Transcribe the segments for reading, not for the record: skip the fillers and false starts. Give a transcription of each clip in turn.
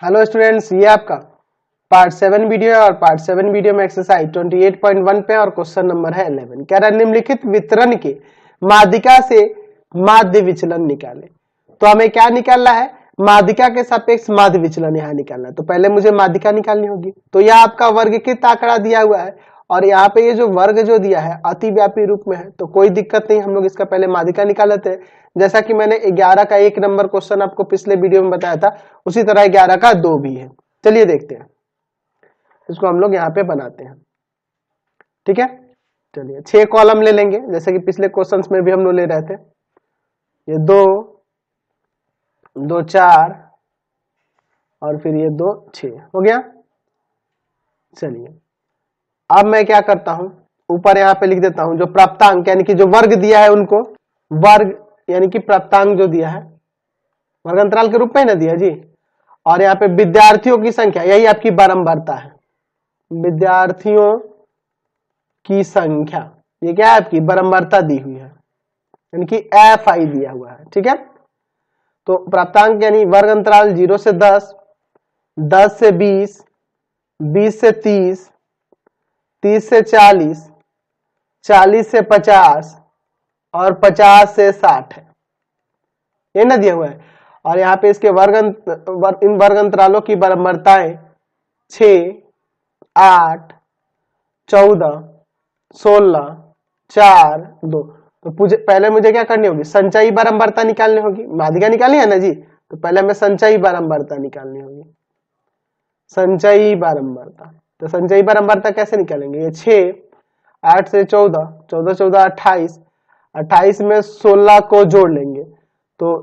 Hello students, ये आपका part 7 video है और पार्ट 7 वीडियो में एक्सरसाइज 28.1 पे और क्वेश्चन नंबर है 11। कह रहा है निम्नलिखित वितरण के माध्यिका से माध्य विचलन निकाले। तो हमें क्या निकालना है? माध्यिका के सापेक्ष माध्य विचलन यहाँ निकालना है। तो पहले मुझे माध्यिका निकालनी होगी। तो यह आपका वर्गीकृत आंकड़ा दिया हुआ है और यहाँ पे ये जो वर्ग जो दिया है अतिव्यापी रूप में है, तो कोई दिक्कत नहीं, हम लोग इसका पहले माध्यिका निकाल लेते हैं। जैसा कि मैंने 11 का 1 नंबर क्वेश्चन आपको पिछले वीडियो में बताया था, उसी तरह 11 का 2 भी है। चलिए देखते हैं, इसको हम लोग यहाँ पे बनाते हैं। ठीक है, चलिए 6 कॉलम ले लेंगे जैसे कि पिछले क्वेश्चंस में भी हम लोग ले रहे थे। ये 2 2 4 और फिर ये 2 6 हो गया। चलिए अब मैं क्या करता हूं, ऊपर यहाँ पे लिख देता हूं जो प्राप्तांक यानी कि जो वर्ग दिया है उनको वर्ग यानी कि प्राप्तांक जो दिया है वर्ग अंतराल के रूप में ना दिया जी। और यहाँ पे विद्यार्थियों की संख्या, यही आपकी बारंबारता है, विद्यार्थियों की संख्या, ये क्या है आपकी बारंबारता दी हुई है यानी कि एफ आई दिया हुआ है। ठीक है, तो प्राप्तांक यानी वर्ग अंतराल 0 से 10, 10 से 20, 20 से 30, 30 से 40, 40 से 50 और 50 से 60 है, ये ना दिया हुआ है। और यहाँ पे इसके इन वर्ग अंतरालों की बारंबारताएं 6, 8, 14, 16, 4, 2। तो पहले मुझे क्या करनी होगी? संचयी बारंबारता निकालनी होगी। माध्यिका निकालनी है ना जी, तो पहले हमें संचयी बारंबारता निकालनी होगी। संचयी बारंबारता, तो संचयी बारंबारता कैसे निकालेंगे? ये 6, 8 से 14, 14 14 28, 28 में 16 को जोड़ लेंगे तो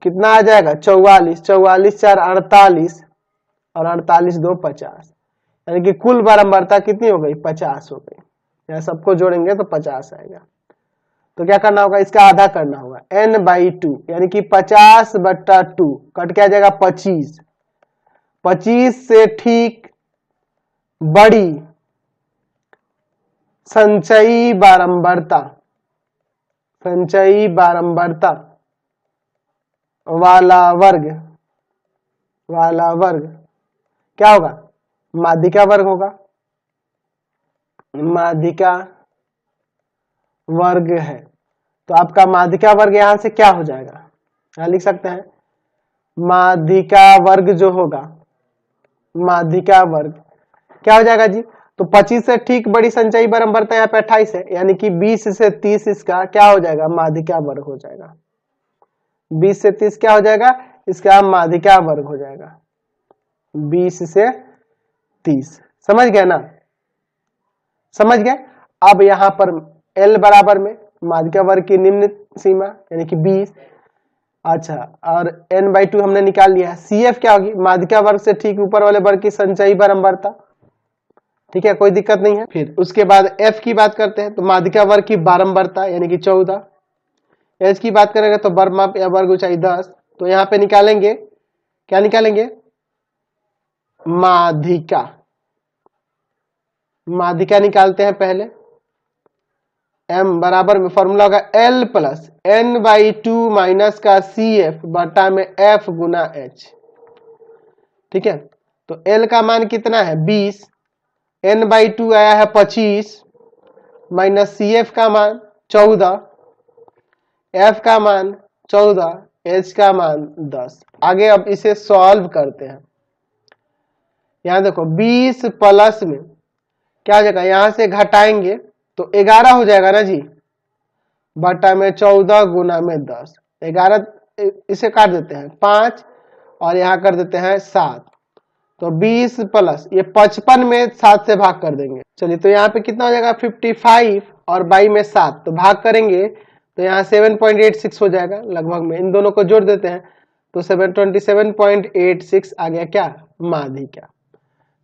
कितना आ जाएगा? 44, 44 4 48 और 48 2 50, यानी कि कुल बारंबारता कितनी हो गई? 50 हो गई। यहाँ सबको जोड़ेंगे तो 50 आएगा। तो क्या करना होगा? इसका आधा करना होगा, n/2 यानी कि 50/2 कट के आ जाएगा 25। 25 से ठीक बड़ी संचयी बारंबारता, संचयी बारंबारता वाला वर्ग क्या होगा? माध्यिका वर्ग होगा। माध्यिका वर्ग है तो आपका माध्यिका वर्ग यहां से क्या हो जाएगा? यहां लिख सकते हैं माध्यिका वर्ग जो होगा, माध्यिका वर्ग क्या हो जाएगा जी? तो 25 से ठीक बड़ी संचयी बारंबारता यहाँ पे 28 है, यानी कि 20 से 30 इसका क्या हो जाएगा? माध्यिका वर्ग हो जाएगा। 20 से 30 क्या हो जाएगा? इसका माध्यिका वर्ग हो जाएगा। 20 से 30 समझ गए ना? समझ गए। अब यहां पर L बराबर में माध्यिका वर्ग की निम्न सीमा यानी कि 20। अच्छा, और n/2 हमने निकाल लिया है। CF क्या होगी? माध्यिका वर्ग से ठीक ऊपर वाले वर्ग की संचयी बारंबारता। ठीक है, कोई दिक्कत नहीं है। फिर उसके बाद F की बात करते हैं तो माध्यिका वर्ग की बारंबारता यानी कि 14। H की बात करेंगे तो वर्ग माप या वर्ग ऊंचाई 10। तो यहाँ पे निकालेंगे, क्या निकालेंगे? माध्यिका, माध्यिका निकालते हैं पहले। M बराबर में फॉर्मूला होगा L प्लस n/2 माइनस का CF बटा में F गुना H। ठीक है, तो L का मान कितना है? 20, n/2 आया है 25 माइनस CF का मान 14, F का मान 14, H का मान 10। आगे अब इसे सॉल्व करते हैं। यहां देखो 20 प्लस में क्या हो जाएगा? यहां से घटाएंगे तो 11 हो जाएगा ना जी, बटा में 14 गुना में 10। 11 इसे काट देते हैं 5 और यहां कर देते हैं 7। तो 20 प्लस ये 55 में 7 से भाग कर देंगे। चलिए तो यहाँ पे कितना हो जाएगा? 55 और 22 में 7, तो भाग करेंगे तो यहाँ 7.86 हो जाएगा लगभग में। इन दोनों को जोड़ देते हैं तो 727.86 आ गया क्या? माध्यिका।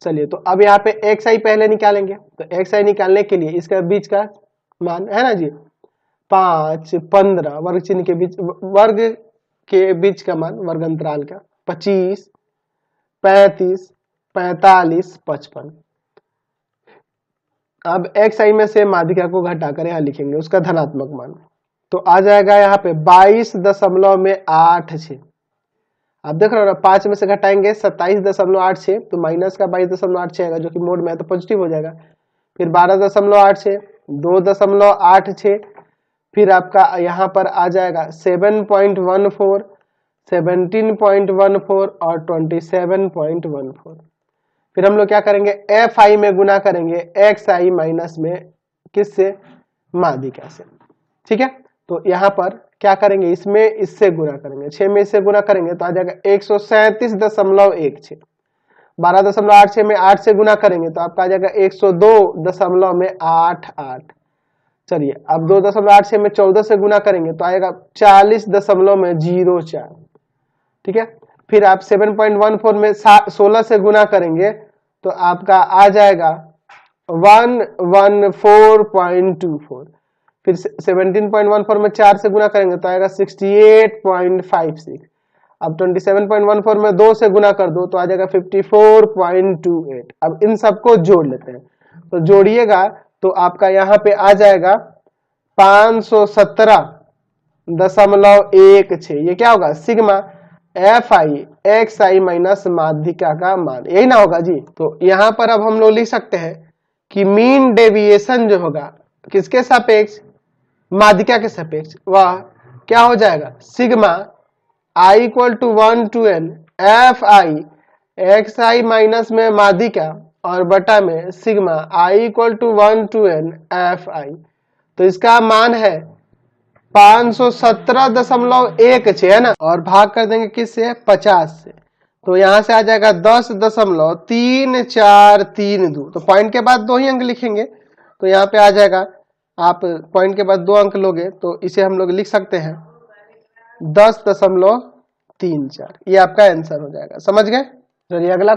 चलिए तो अब यहाँ पे xi पहले निकालेंगे। तो xi निकालने के लिए इसका बीच का मान है ना जी 5, 15 वर्ग चिन्ह के बीच, वर्ग के बीच का मान वर्ग अंतराल का 25, 35, 45, 55। अब xi में से माध्यिका को घटाकर यहाँ लिखेंगे उसका धनात्मक मान, तो आ जाएगा यहाँ पे 22.86। आप देख रहे हो ना, 5 में से घटाएंगे 27.86 तो माइनस का 22.86 आएगा, जो कि मोड में है तो पॉजिटिव हो जाएगा। फिर 12.86, 2.86, फिर आपका यहाँ पर आ जाएगा 7.14, 17.14 और 27.14। फिर हम लोग क्या करेंगे, एफ आई में गुना करेंगे एक्स आई माइनस में किससे, माध्यिका से। ठीक है, तो यहाँ पर क्या करेंगे, इसमें इससे गुना करेंगे, 6 में इससे गुना करेंगे तो आ जाएगा 137.16। 12.86 में 8 से गुना करेंगे तो आपका आ जाएगा 102.88। चलिए अब 2.86 में 14 से गुना करेंगे तो आएगा 40.04। ठीक है, फिर आप 7.14 में 16 से गुना करेंगे तो आपका आ जाएगा 114.24। फिर 17.14 में 4 से गुना करेंगे तो आएगा 68.56। अब 27.14 में 2 से गुना कर दो तो आ जाएगा 54.28। अब इन सबको जोड़ लेते हैं, तो जोड़िएगा तो आपका यहाँ पे आ जाएगा 517.16। ये क्या होगा, sigma F i x i minus माध्यिका का मान, यही ना होगा जी। तो यहाँ पर अब हम लोग लिख सकते हैं कि मीन डेविएशन जो होगा किसके सापेक्ष, माध्यिका के सापेक्ष, वह क्या हो जाएगा, sigma i equal to 1 to n f i x i minus में माध्यिका और बटा में sigma i equal to 1 to n f i. तो इसका मान है 517.16 है ना, और भाग कर देंगे किससे, 50 से, तो यहां से आ जाएगा 10.3432। तो पॉइंट के बाद 2 ही अंक लिखेंगे तो यहाँ पे आ जाएगा, आप पॉइंट के बाद 2 अंक लोगे तो इसे हम लोग लिख सकते हैं 10.34। ये आपका आंसर हो जाएगा, समझ गए। चलिए अगला